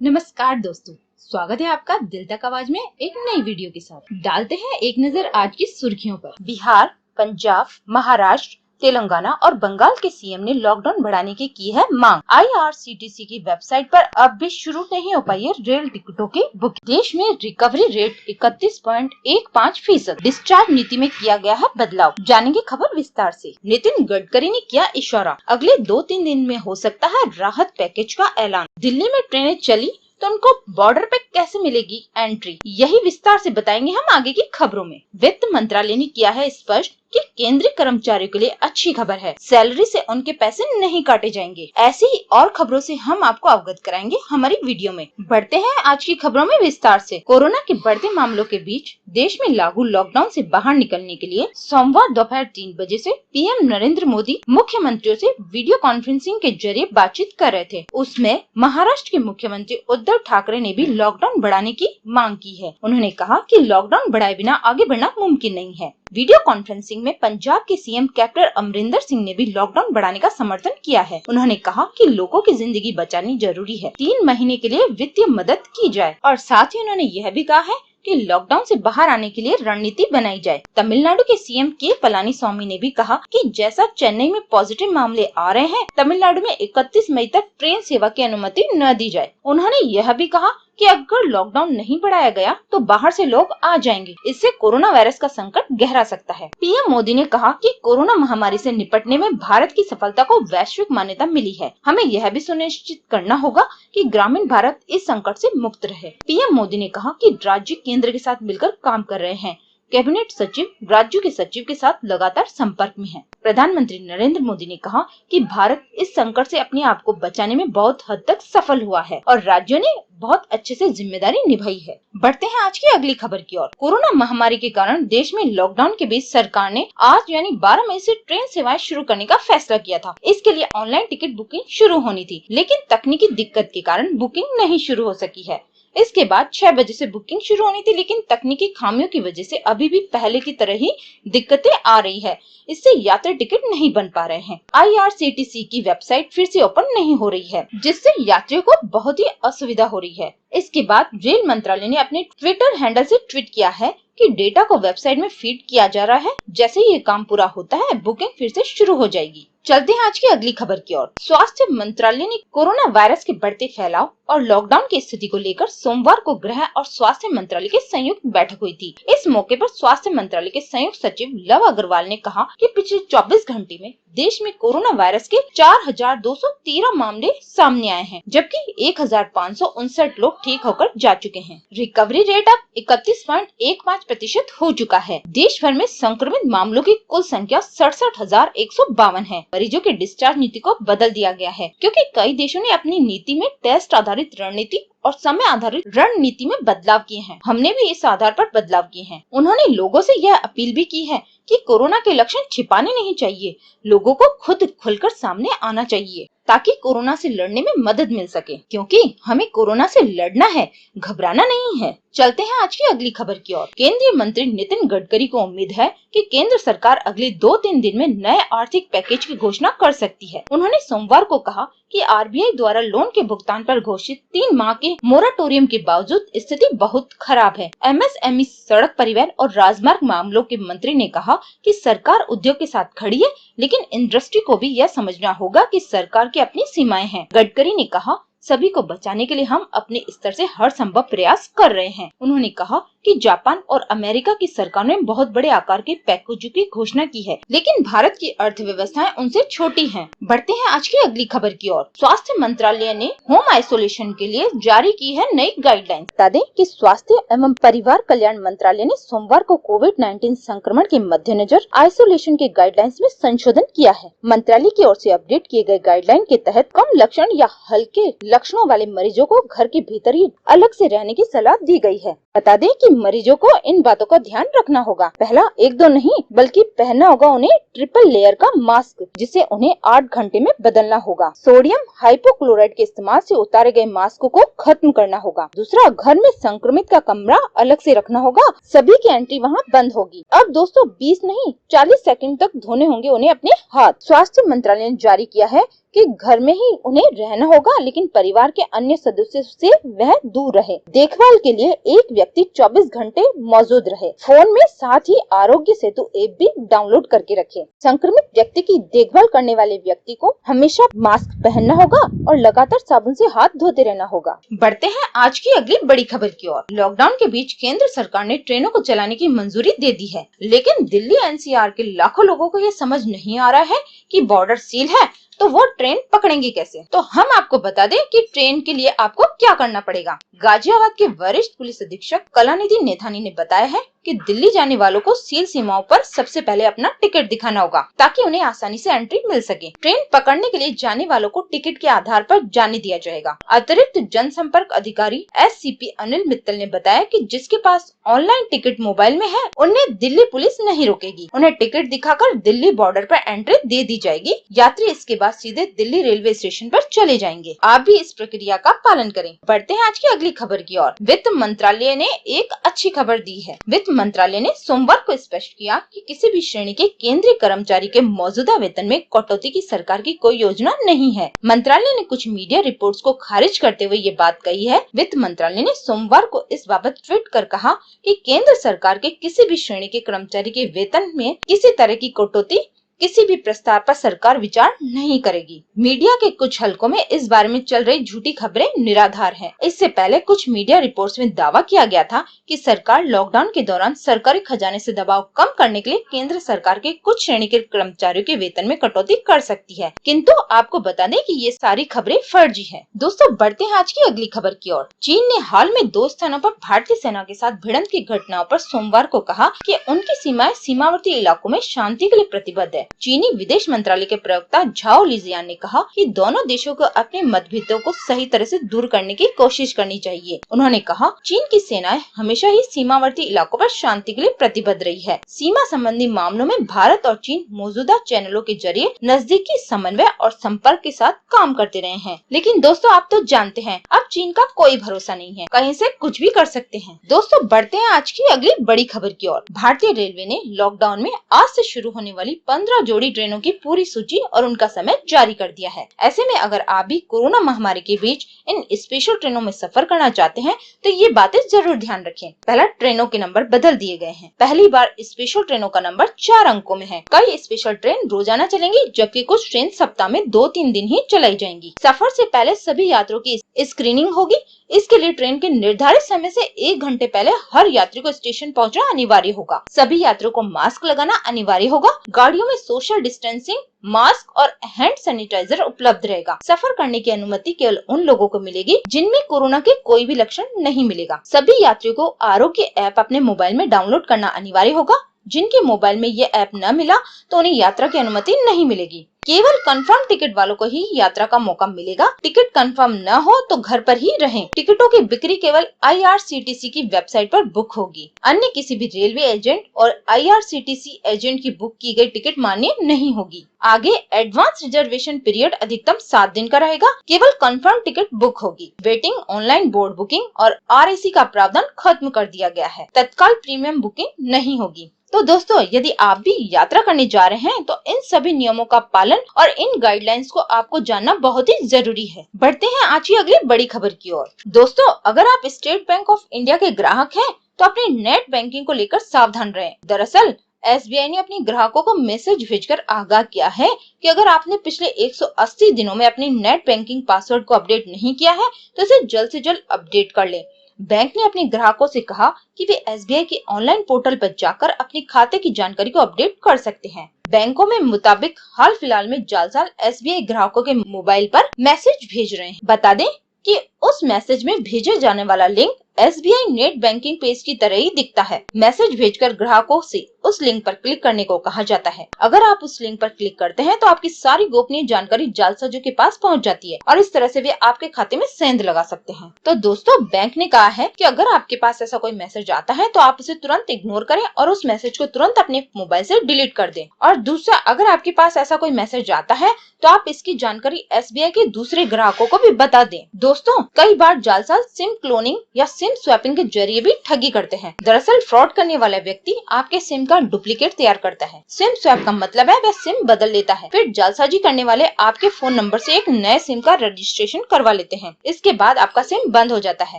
नमस्कार दोस्तों, स्वागत है आपका दिल तक आवाज में एक नई वीडियो के साथ। डालते हैं एक नजर आज की सुर्खियों पर। बिहार, पंजाब, महाराष्ट्र, तेलंगाना और बंगाल के सीएम ने लॉकडाउन बढ़ाने की है मांग। आईआरसीटीसी की वेबसाइट पर अब भी शुरू नहीं हो पाई है रेल टिकटों की बुकिंग। देश में रिकवरी रेट 31.15%। डिस्चार्ज नीति में किया गया है बदलाव। जानेंगे खबर विस्तार से। नितिन गडकरी ने किया इशारा, अगले 2-3 दिन में हो सकता है राहत पैकेज का ऐलान। दिल्ली में ट्रेनें चली तो उनको बॉर्डर पे कैसे मिलेगी एंट्री, यही विस्तार से बताएंगे हम आगे की खबरों में। वित्त मंत्रालय ने किया है स्पष्ट कि केंद्रीय कर्मचारियों के लिए अच्छी खबर है, सैलरी से उनके पैसे नहीं काटे जाएंगे। ऐसी ही और खबरों से हम आपको अवगत कराएंगे हमारी वीडियो में। बढ़ते हैं आज की खबरों में विस्तार से। कोरोना के बढ़ते मामलों के बीच देश में लागू लॉकडाउन से बाहर निकलने के लिए सोमवार दोपहर 3 बजे से पीएम नरेंद्र मोदी मुख्यमंत्रियों से वीडियो कॉन्फ्रेंसिंग के जरिए बातचीत कर रहे थे। उसमें महाराष्ट्र के मुख्यमंत्री उद्धव ठाकरे ने भी लॉकडाउन बढ़ाने की मांग की है। उन्होंने कहा कि लॉकडाउन बढ़ाए बिना आगे बढ़ना मुमकिन नहीं है। वीडियो कॉन्फ्रेंसिंग में पंजाब के सीएम कैप्टन अमरिंदर सिंह ने भी लॉकडाउन बढ़ाने का समर्थन किया है। उन्होंने कहा कि लोगों की जिंदगी बचानी जरूरी है, 3 महीने के लिए वित्तीय मदद की जाए और साथ ही उन्होंने यह भी कहा है कि लॉकडाउन से बाहर आने के लिए रणनीति बनाई जाए। तमिलनाडु के सीएम के पलानीस्वामी ने भी कहा कि जैसा चेन्नई में पॉजिटिव मामले आ रहे हैं, तमिलनाडु में 31 मई तक ट्रेन सेवा की अनुमति न दी जाए। उन्होंने यह भी कहा कि अगर लॉकडाउन नहीं बढ़ाया गया तो बाहर से लोग आ जाएंगे, इससे कोरोना वायरस का संकट गहरा सकता है। पीएम मोदी ने कहा कि कोरोना महामारी से निपटने में भारत की सफलता को वैश्विक मान्यता मिली है। हमें यह भी सुनिश्चित करना होगा कि ग्रामीण भारत इस संकट से मुक्त रहे। पीएम मोदी ने कहा कि राज्य केंद्र के साथ मिलकर काम कर रहे हैं। कैबिनेट सचिव राज्यों के सचिव के साथ लगातार संपर्क में है। प्रधानमंत्री नरेंद्र मोदी ने कहा कि भारत इस संकट से अपने आप को बचाने में बहुत हद तक सफल हुआ है और राज्यों ने बहुत अच्छे से जिम्मेदारी निभाई है। बढ़ते हैं आज की अगली खबर की ओर। कोरोना महामारी के कारण देश में लॉकडाउन के बीच सरकार ने आज यानी 12 मई से ट्रेन सेवाएं शुरू करने का फैसला किया था। इसके लिए ऑनलाइन टिकट बुकिंग शुरू होनी थी, लेकिन तकनीकी दिक्कत के कारण बुकिंग नहीं शुरू हो सकी है। इसके बाद 6 बजे से बुकिंग शुरू होनी थी, लेकिन तकनीकी खामियों की वजह से अभी भी पहले की तरह ही दिक्कतें आ रही है। इससे यात्री टिकट नहीं बन पा रहे हैं। आईआरसीटीसी की वेबसाइट फिर से ओपन नहीं हो रही है, जिससे यात्रियों को बहुत ही असुविधा हो रही है। इसके बाद रेल मंत्रालय ने अपने ट्विटर हैंडल से ट्वीट किया है कि डेटा को वेबसाइट में फीड किया जा रहा है। जैसे ही ये काम पूरा होता है, बुकिंग फिर से शुरू हो जाएगी। चलते हैं आज की अगली खबर की ओर। स्वास्थ्य मंत्रालय ने कोरोना वायरस के बढ़ते फैलाव और लॉकडाउन की स्थिति को लेकर सोमवार को गृह और स्वास्थ्य मंत्रालय की संयुक्त बैठक हुई थी। इस मौके पर स्वास्थ्य मंत्रालय के संयुक्त सचिव लव अग्रवाल ने कहा कि पिछले 24 घंटे में देश में कोरोना वायरस के 4,213 मामले सामने आए हैं, जबकि 1,559 लोग ठीक होकर जा चुके हैं। रिकवरी रेट अब 31.15% हो चुका है। देश भर में संक्रमित मामलों की कुल संख्या 67,152 है। मरीजों के डिस्चार्ज नीति को बदल दिया गया है, क्योंकि कई देशों ने अपनी नीति में टेस्ट आधारित रणनीति और समय आधारित रणनीति में बदलाव किए हैं। हमने भी इस आधार पर बदलाव किए हैं। उन्होंने लोगों से यह अपील भी की है कि कोरोना के लक्षण छिपाने नहीं चाहिए, लोगों को खुद खुलकर सामने आना चाहिए ताकि कोरोना से लड़ने में मदद मिल सके, क्योंकि हमें कोरोना से लड़ना है, घबराना नहीं है। चलते हैं आज की अगली खबर की ओर। केंद्रीय मंत्री नितिन गडकरी को उम्मीद है कि केंद्र सरकार अगले 2-3 दिन में नए आर्थिक पैकेज की घोषणा कर सकती है। उन्होंने सोमवार को कहा कि आरबीआई द्वारा लोन के भुगतान पर घोषित 3 माह के मोराटोरियम के बावजूद स्थिति बहुत खराब है। एमएसएमई, सड़क परिवहन और राजमार्ग मामलों के मंत्री ने कहा कि सरकार उद्योग के साथ खड़ी है, लेकिन इंडस्ट्री को भी यह समझना होगा कि सरकार की अपनी सीमाएं हैं। गडकरी ने कहा, सभी को बचाने के लिए हम अपने स्तर से हर संभव प्रयास कर रहे हैं। उन्होंने कहा कि जापान और अमेरिका की सरकार ने बहुत बड़े आकार के पैकेजों की घोषणा की है, लेकिन भारत की अर्थव्यवस्थाएं उनसे छोटी हैं। बढ़ते हैं आज की अगली खबर की ओर। स्वास्थ्य मंत्रालय ने होम आइसोलेशन के लिए जारी की है नई गाइडलाइंस। बता दें कि स्वास्थ्य एवं परिवार कल्याण मंत्रालय ने सोमवार को कोविड-19 संक्रमण के मद्देनजर आइसोलेशन के गाइडलाइंस में संशोधन किया है। मंत्रालय की ओर से अपडेट किए गए गाइडलाइन के तहत कम लक्षण या हल्के लक्षणों वाले मरीजों को घर के भीतर ही अलग से रहने की सलाह दी गई है। बता दें कि मरीजों को इन बातों का ध्यान रखना होगा। पहला 1-2 नहीं, बल्कि पहनना होगा उन्हें ट्रिपल लेयर का मास्क, जिसे उन्हें 8 घंटे में बदलना होगा। सोडियम हाइपोक्लोराइड के इस्तेमाल से उतारे गए मास्क को खत्म करना होगा। दूसरा, घर में संक्रमित का कमरा अलग से रखना होगा, सभी की एंट्री वहां बंद होगी। अब दोस्तों 20 नहीं 40 सेकंड तक धोने होंगे उन्हें अपने हाथ। स्वास्थ्य मंत्रालय ने जारी किया है कि घर में ही उन्हें रहना होगा, लेकिन परिवार के अन्य सदस्यों से वह दूर रहे। देखभाल के लिए एक व्यक्ति 24 घंटे मौजूद रहे। फोन में साथ ही आरोग्य सेतु ऐप भी डाउनलोड करके रखें। संक्रमित व्यक्ति की देखभाल करने वाले व्यक्ति को हमेशा मास्क पहनना होगा और लगातार साबुन से हाथ धोते रहना होगा। बढ़ते हैं आज की अगली बड़ी खबर की ओर। लॉकडाउन के बीच केंद्र सरकार ने ट्रेनों को चलाने की मंजूरी दे दी है, लेकिन दिल्ली एनसीआर के लाखों लोगों को ये समझ नहीं आ रहा है कि बॉर्डर सील है तो वो ट्रेन पकड़ेंगे कैसे। तो हम आपको बता दें कि ट्रेन के लिए आपको क्या करना पड़ेगा। गाजियाबाद के वरिष्ठ पुलिस अधीक्षक कलानिधि नेथानी ने बताया है कि दिल्ली जाने वालों को सील सीमाओं पर सबसे पहले अपना टिकट दिखाना होगा ताकि उन्हें आसानी से एंट्री मिल सके। ट्रेन पकड़ने के लिए जाने वालों को टिकट के आधार पर जाने दिया जाएगा। अतिरिक्त जनसंपर्क अधिकारी SCP अनिल मित्तल ने बताया कि जिसके पास ऑनलाइन टिकट मोबाइल में है उन्हें दिल्ली पुलिस नहीं रोकेगी। उन्हें टिकट दिखाकर दिल्ली बॉर्डर पर एंट्री दे दी जाएगी। यात्री इसके बाद सीधे दिल्ली रेलवे स्टेशन पर चले जाएंगे। आप भी इस प्रक्रिया का पालन करें। बढ़ते हैं आज की अगली खबर की ओर। वित्त मंत्रालय ने एक अच्छी खबर दी है। वित्त मंत्रालय ने सोमवार को स्पष्ट किया कि किसी भी श्रेणी के केंद्रीय कर्मचारी के मौजूदा वेतन में कटौती की सरकार की कोई योजना नहीं है। मंत्रालय ने कुछ मीडिया रिपोर्ट्स को खारिज करते हुए ये बात कही है। वित्त मंत्रालय ने सोमवार को इस बाबत ट्वीट कर कहा कि केंद्र सरकार के किसी भी श्रेणी के कर्मचारी के वेतन में किसी तरह की कटौती किसी भी प्रस्ताव पर सरकार विचार नहीं करेगी। मीडिया के कुछ हलकों में इस बारे में चल रही झूठी खबरें निराधार हैं। इससे पहले कुछ मीडिया रिपोर्ट्स में दावा किया गया था कि सरकार लॉकडाउन के दौरान सरकारी खजाने से दबाव कम करने के लिए केंद्र सरकार के कुछ श्रेणी के कर्मचारियों के वेतन में कटौती कर सकती है, किंतु आपको बता दें कि ये सारी खबरें फर्जी है। दोस्तों बढ़ते हैं आज की अगली खबर की ओर। चीन ने हाल में 2 स्थानों पर भारतीय सेना के साथ भिड़ंत की घटनाओं पर सोमवार को कहा कि उनकी सीमाएं सीमावर्ती इलाकों में शांति के लिए प्रतिबद्ध है। चीनी विदेश मंत्रालय के प्रवक्ता झाओ लिजियान ने कहा कि दोनों देशों को अपने मतभेदों को सही तरह से दूर करने की कोशिश करनी चाहिए। उन्होंने कहा चीन की सेनाएं हमेशा ही सीमावर्ती इलाकों पर शांति के लिए प्रतिबद्ध रही है। सीमा संबंधी मामलों में भारत और चीन मौजूदा चैनलों के जरिए नजदीकी समन्वय और संपर्क के साथ काम करते रहे हैं। लेकिन दोस्तों आप तो जानते हैं अब चीन का कोई भरोसा नहीं है, कहीं से कुछ भी कर सकते हैं। दोस्तों बढ़ते हैं आज की अगली बड़ी खबर की ओर। भारतीय रेलवे ने लॉकडाउन में आज से शुरू होने वाली 15 जोड़ी ट्रेनों की पूरी सूची और उनका समय जारी कर दिया है। ऐसे में अगर आप भी कोरोना महामारी के बीच इन स्पेशल ट्रेनों में सफर करना चाहते हैं तो ये बातें जरूर ध्यान रखें। पहला, ट्रेनों के नंबर बदल दिए गए हैं। पहली बार स्पेशल ट्रेनों का नंबर 4 अंकों में है। कई स्पेशल ट्रेन रोजाना चलेंगी, जबकि कुछ ट्रेन सप्ताह में 2-3 दिन ही चलाई जाएंगी। सफर से पहले सभी यात्रियों की स्क्रीनिंग होगी। इसके लिए ट्रेन के निर्धारित समय से 1 घंटे पहले हर यात्री को स्टेशन पहुंचना अनिवार्य होगा। सभी यात्रियों को मास्क लगाना अनिवार्य होगा। गाड़ियों में सोशल डिस्टेंसिंग, मास्क और हैंड सैनिटाइजर उपलब्ध रहेगा। सफर करने की अनुमति केवल उन लोगों को मिलेगी जिनमें कोरोना के कोई भी लक्षण नहीं मिलेगा। सभी यात्रियों को आरोग्य ऐप अपने मोबाइल में डाउनलोड करना अनिवार्य होगा। जिनके मोबाइल में ये ऐप न मिला तो उन्हें यात्रा की अनुमति नहीं मिलेगी। केवल कंफर्म टिकट वालों को ही यात्रा का मौका मिलेगा। टिकट कंफर्म न हो तो घर पर ही रहें। टिकटों की बिक्री केवल IRCTC की वेबसाइट पर बुक होगी। अन्य किसी भी रेलवे एजेंट और IRCTC एजेंट की बुक की गई टिकट मान्य नहीं होगी। आगे एडवांस रिजर्वेशन पीरियड अधिकतम 7 दिन का रहेगा। केवल कंफर्म टिकट बुक होगी। वेटिंग, ऑनलाइन बोर्ड बुकिंग और RAC का प्रावधान खत्म कर दिया गया है। तत्काल प्रीमियम बुकिंग नहीं होगी। तो दोस्तों यदि आप भी यात्रा करने जा रहे हैं तो इन सभी नियमों का पालन और इन गाइडलाइंस को आपको जानना बहुत ही जरूरी है। बढ़ते हैं आज की अगली बड़ी खबर की ओर। दोस्तों अगर आप स्टेट बैंक ऑफ इंडिया के ग्राहक हैं तो अपनी नेट बैंकिंग को लेकर सावधान रहें। दरअसल SBI ने अपने ग्राहकों को मैसेज भेजकर आगाह किया है कि अगर आपने पिछले 180 दिनों में अपनी नेट बैंकिंग पासवर्ड को अपडेट नहीं किया है तो इसे जल्द से जल्द अपडेट कर लें। बैंक ने अपने ग्राहकों से कहा कि वे SBI के ऑनलाइन पोर्टल पर जाकर अपने खाते की जानकारी को अपडेट कर सकते हैं। बैंकों में मुताबिक हाल फिलहाल में जालसाज SBI ग्राहकों के मोबाइल पर मैसेज भेज रहे हैं। बता दें कि उस मैसेज में भेजे जाने वाला link SBI net banking page की तरह ही दिखता है। मैसेज भेजकर ग्राहकों से उस लिंक पर क्लिक करने को कहा जाता है। अगर आप उस लिंक पर क्लिक करते हैं तो आपकी सारी गोपनीय जानकारी जालसाजों के पास पहुंच जाती है और इस तरह से वे आपके खाते में सेंध लगा सकते हैं। तो दोस्तों बैंक ने कहा है कि अगर आपके पास ऐसा कोई मैसेज आता है तो आप उसे तुरंत इग्नोर करें और उस मैसेज को तुरंत अपने मोबाइल से डिलीट कर दें। और दूसरा, अगर आपके पास ऐसा कोई मैसेज आता है तो आप इसकी जानकारी SBI के दूसरे ग्राहकों को भी बता दें। दोस्तों कई बार जालसाज सिम क्लोनिंग या सिम स्वैपिंग के जरिए भी ठगी करते हैं। दरअसल फ्रॉड करने वाला व्यक्ति आपके सिम का डुप्लीकेट तैयार करता है। सिम स्वैप का मतलब है वह सिम बदल लेता है। फिर जालसाजी करने वाले आपके फोन नंबर से एक नए सिम का रजिस्ट्रेशन करवा लेते हैं। इसके बाद आपका सिम बंद हो जाता है।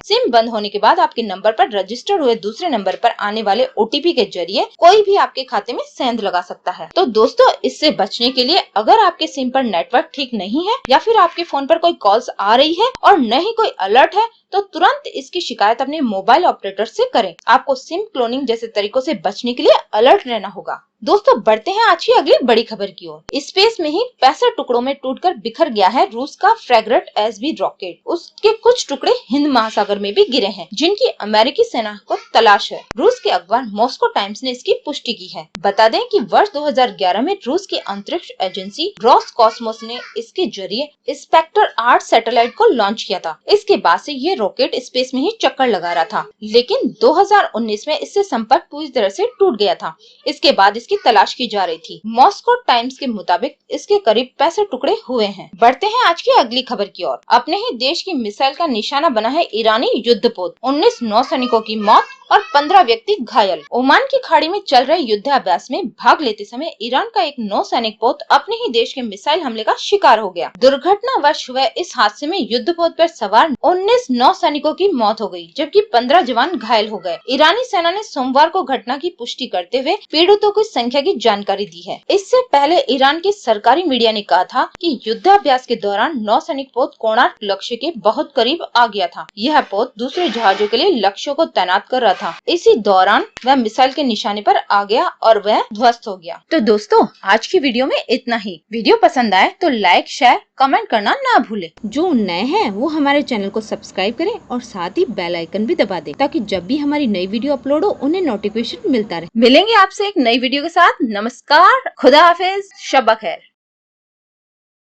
सिम बंद होने के बाद आपके नंबर पर रजिस्टर्ड हुए दूसरे नंबर पर आने वाले OTP के जरिए कोई भी आपके खाते में सेंध लगा सकता है। तो दोस्तों, इससे बचने के लिए अगर आपके सिम पर नेटवर्क ठीक नहीं है या फिर आपके फोन पर कोई कॉल्स आ रही है और न ही कोई अलर्ट है, तो तुरंत इसकी शिकायत अपने मोबाइल ऑपरेटर से करें। आपको सिम क्लोनिंग जैसे तरीकों से बचने के लिए अलर्ट रहना होगा। दोस्तों, बढ़ते हैं आज की अगली बड़ी खबर की ओर। स्पेस में ही 65 टुकड़ों में टूटकर बिखर गया है रूस का फ्रेगेट SB रॉकेट। उसके कुछ टुकड़े हिंद महासागर में भी गिरे हैं, जिनकी अमेरिकी सेना को तलाश है। रूस के अखबार मॉस्को टाइम्स ने इसकी पुष्टि की है। बता दें कि वर्ष 2011 में रूस की अंतरिक्ष एजेंसी रोसकॉस्मोस ने इसके जरिए स्पेक्टर 8 सैटेलाइट को लॉन्च किया था। इसके बाद से ये रॉकेट स्पेस में ही चक्कर लगा रहा था, लेकिन 2019 में इससे संपर्क पूरी तरह से टूट गया था। इसके बाद इसकी तलाश की जा रही थी। मॉस्को टाइम्स के मुताबिक इसके करीब 65 टुकड़े हुए हैं। बढ़ते हैं आज की अगली खबर की ओर। अपने ही देश की मिसाइल का निशाना बना है ईरानी युद्धपोत। 19 नौसैनिकों की मौत और 15 व्यक्ति घायल। ओमान की खाड़ी में चल रहे युद्धाभ्यास में भाग लेते समय ईरान का एक नौसैनिक पोत अपने ही देश के मिसाइल हमले का शिकार हो गया। दुर्घटनावश हुए इस हादसे में युद्धपोत पर सवार 19 नौसैनिकों की मौत हो गई, जबकि 15 जवान घायल हो गए। ईरानी सेना ने सोमवार को घटना की पुष्टि करते हुए पीड़ितों की संख्या की जानकारी दी है। इससे पहले ईरान के सरकारी मीडिया ने कहा था कि युद्धाभ्यास के दौरान नौसैनिक पोत कोणार्क लक्ष्य के बहुत करीब आ गया था। यह पोत दूसरे जहाजों के लिए लक्ष्यों को तैनात कर रहा था। इसी दौरान वह मिसाइल के निशाने पर आ गया और वह ध्वस्त हो गया। तो दोस्तों, आज की वीडियो में इतना ही। वीडियो पसंद आए तो लाइक, शेयर, कमेंट करना ना भूले। जो नए हैं वो हमारे चैनल को सब्सक्राइब करें और साथ ही बेल आइकन भी दबा दें, ताकि जब भी हमारी नई वीडियो अपलोड हो उन्हें नोटिफिकेशन मिलता रहे। मिलेंगे आपसे एक नई वीडियो के साथ। नमस्कार, खुदा हाफिज, शब बखैर।